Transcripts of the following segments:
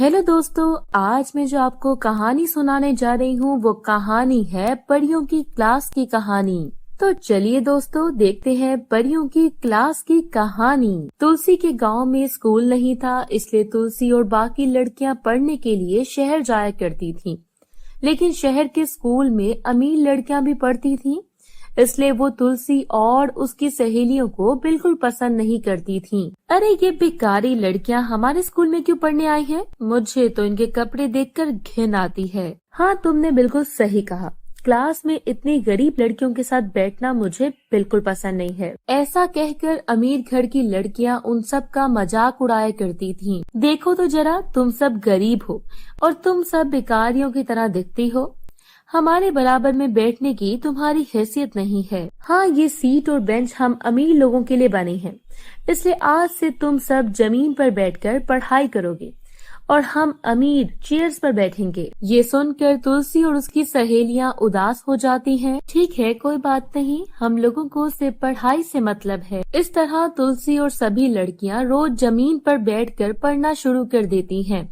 Hello दोस्तों, आज मैं जो आपको कहानी सुनाने जा रही हूँ वो कहानी है परियों की क्लास की कहानी। तो चलिए दोस्तों देखते हैं परियों की क्लास की कहानी। तुलसी के गांव में स्कूल नहीं था, इसलिए तुलसी और बाकी लड़कियां पढ़ने के लिए शहर जाया करती थीं। लेकिन शहर के स्कूल में अमीर लड़कियां भी पढ़ती थीं, इसलिए वो तुलसी और उसकी सहेलियों को बिल्कुल पसंद नहीं करती थीं। अरे ये बेकारी लड़कियां हमारे स्कूल में क्यों पढ़ने आई हैं? मुझे तो इनके कपड़े देखकर घिन आती है। हाँ, तुमने बिल्कुल सही कहा। क्लास में इतनी गरीब लड़कियों के साथ बैठना मुझे बिल्कुल पसंद नहीं है। ऐसा कहकर अमीर घर की लड़कियां उन सब का मजाक उड़ाया करती थीं। देखो तो जरा, तुम सब गरीब हो और तुम सब बेकारियों की तरह दिखती हो। हमारे बराबर में बैठने की तुम्हारी हैसियत नहीं है। हाँ, ये सीट और बेंच हम अमीर लोगों के लिए बने हैं, इसलिए आज से तुम सब जमीन पर बैठकर पढ़ाई करोगे और हम अमीर चेयर्स पर बैठेंगे। ये सुनकर तुलसी और उसकी सहेलियां उदास हो जाती हैं। ठीक है, कोई बात नहीं, हम लोगों को सिर्फ पढ़ाई से मतलब है। इस तरह तुलसी और सभी लड़कियां रोज जमीन पर बैठकर पढ़ना शुरू कर देती हैं।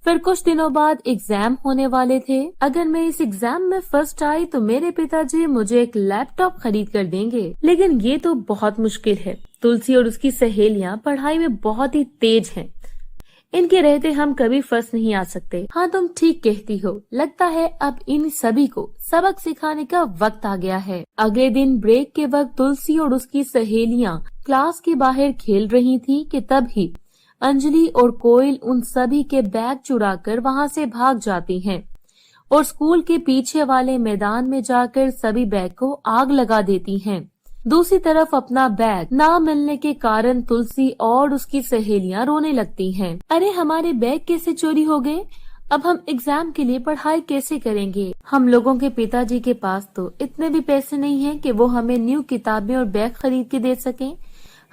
फिर कुछ दिनों बाद एग्जाम होने वाले थे। अगर मैं इस एग्जाम में फर्स्ट आई तो मेरे पिताजी मुझे एक लैपटॉप खरीद कर देंगे। लेकिन ये तो बहुत मुश्किल है। तुलसी और उसकी सहेलियां पढ़ाई में बहुत ही तेज हैं। इनके रहते हम कभी फर्स्ट नहीं आ सकते। हाँ, तुम ठीक कहती हो। लगता है अब इन सभी को सबक सिखाने का वक्त आ गया है। अगले दिन ब्रेक के वक्त तुलसी और उसकी सहेलियां क्लास के बाहर खेल रही थी कि तभी अंजलि और कोयल उन सभी के बैग चुराकर वहां से भाग जाती हैं और स्कूल के पीछे वाले मैदान में जाकर सभी बैग को आग लगा देती हैं। दूसरी तरफ अपना बैग ना मिलने के कारण तुलसी और उसकी सहेलियां रोने लगती हैं। अरे, हमारे बैग कैसे चोरी हो गए? अब हम एग्जाम के लिए पढ़ाई कैसे करेंगे? हम लोगों के पिताजी के पास तो इतने भी पैसे नहीं हैं कि वो हमें न्यू किताबें और बैग खरीद के दे सकें।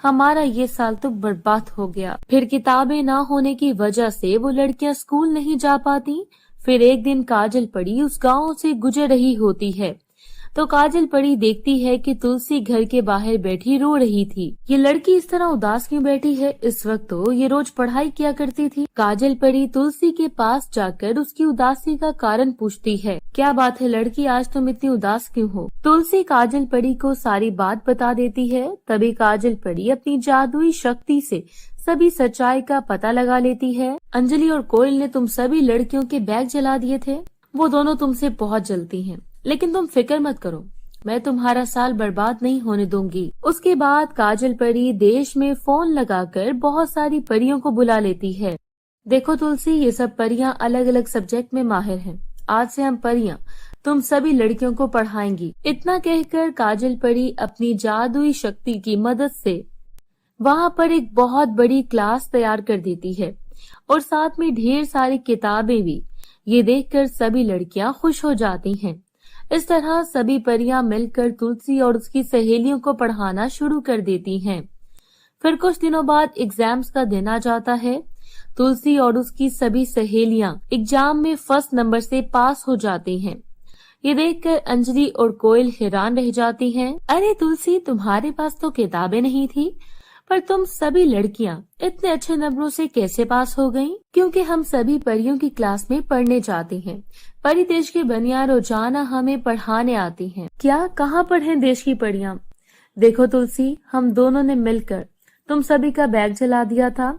हमारा ये साल तो बर्बाद हो गया। फिर किताबें ना होने की वजह से वो लड़कियां स्कूल नहीं जा पाती। फिर एक दिन काजल परी उस गांव से गुजर रही होती है तो काजल परी देखती है कि तुलसी घर के बाहर बैठी रो रही थी। ये लड़की इस तरह उदास क्यों बैठी है? इस वक्त तो ये रोज पढ़ाई किया करती थी। काजल परी तुलसी के पास जाकर उसकी उदासी का कारण पूछती है। क्या बात है लड़की, आज तुम इतनी उदास क्यों हो? तुलसी काजल परी को सारी बात बता देती है। तभी काजल परी अपनी जादुई शक्ति से सभी सच्चाई का पता लगा लेती है। अंजलि और कोयल ने तुम सभी लड़कियों के बैग जला दिए थे। वो दोनों तुमसे बहुत जलती हैं, लेकिन तुम फिक्र मत करो, मैं तुम्हारा साल बर्बाद नहीं होने दूंगी। उसके बाद काजल परी देश में फोन लगाकर बहुत सारी परियों को बुला लेती है। देखो तुलसी, ये सब परियां अलग अलग सब्जेक्ट में माहिर हैं। आज से हम परियां तुम सभी लड़कियों को पढ़ाएंगी। इतना कहकर काजल परी अपनी जादुई शक्ति की मदद से वहां पर एक बहुत बड़ी क्लास तैयार कर देती है और साथ में ढेर सारी किताबें भी। ये देखकर सभी लड़कियां खुश हो जाती हैं। इस तरह सभी परियां मिलकर तुलसी और उसकी सहेलियों को पढ़ाना शुरू कर देती हैं। फिर कुछ दिनों बाद एग्जाम्स का दिन आ जाता है। तुलसी और उसकी सभी सहेलियां एग्जाम में फर्स्ट नंबर से पास हो जाती हैं। ये देखकर अंजलि और कोयल हैरान रह जाती हैं। अरे तुलसी, तुम्हारे पास तो किताबें नहीं थी, पर तुम सभी लड़कियां इतने अच्छे नंबरों से कैसे पास हो गईं? क्योंकि हम सभी परियों की क्लास में पढ़ने जाते हैं। परी देश की बनियां रोजाना हमें पढ़ाने आती हैं। क्या? कहाँ पर हैं देश की परियां? देखो तुलसी, हम दोनों ने मिलकर तुम सभी का बैग जला दिया था।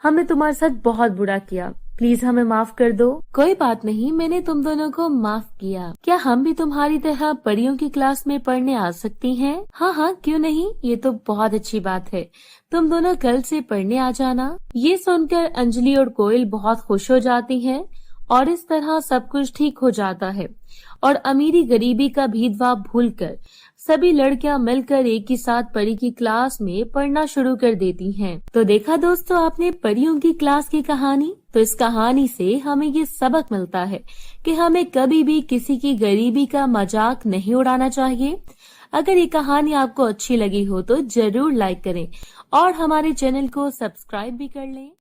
हमने तुम्हारे साथ बहुत बुरा किया, प्लीज हमें माफ कर दो। कोई बात नहीं, मैंने तुम दोनों को माफ किया। क्या हम भी तुम्हारी तरह परियों की क्लास में पढ़ने आ सकती हैं? हाँ हाँ, क्यों नहीं, ये तो बहुत अच्छी बात है। तुम दोनों कल से पढ़ने आ जाना। ये सुनकर अंजलि और कोयल बहुत खुश हो जाती हैं और इस तरह सब कुछ ठीक हो जाता है और अमीरी गरीबी का भेदभाव भूलकर सभी लड़कियां मिलकर एक ही साथ परी की क्लास में पढ़ना शुरू कर देती हैं। तो देखा दोस्तों आपने परियों की क्लास की कहानी। तो इस कहानी से हमें ये सबक मिलता है कि हमें कभी भी किसी की गरीबी का मजाक नहीं उड़ाना चाहिए। अगर ये कहानी आपको अच्छी लगी हो तो जरूर लाइक करें और हमारे चैनल को सब्सक्राइब भी कर लें।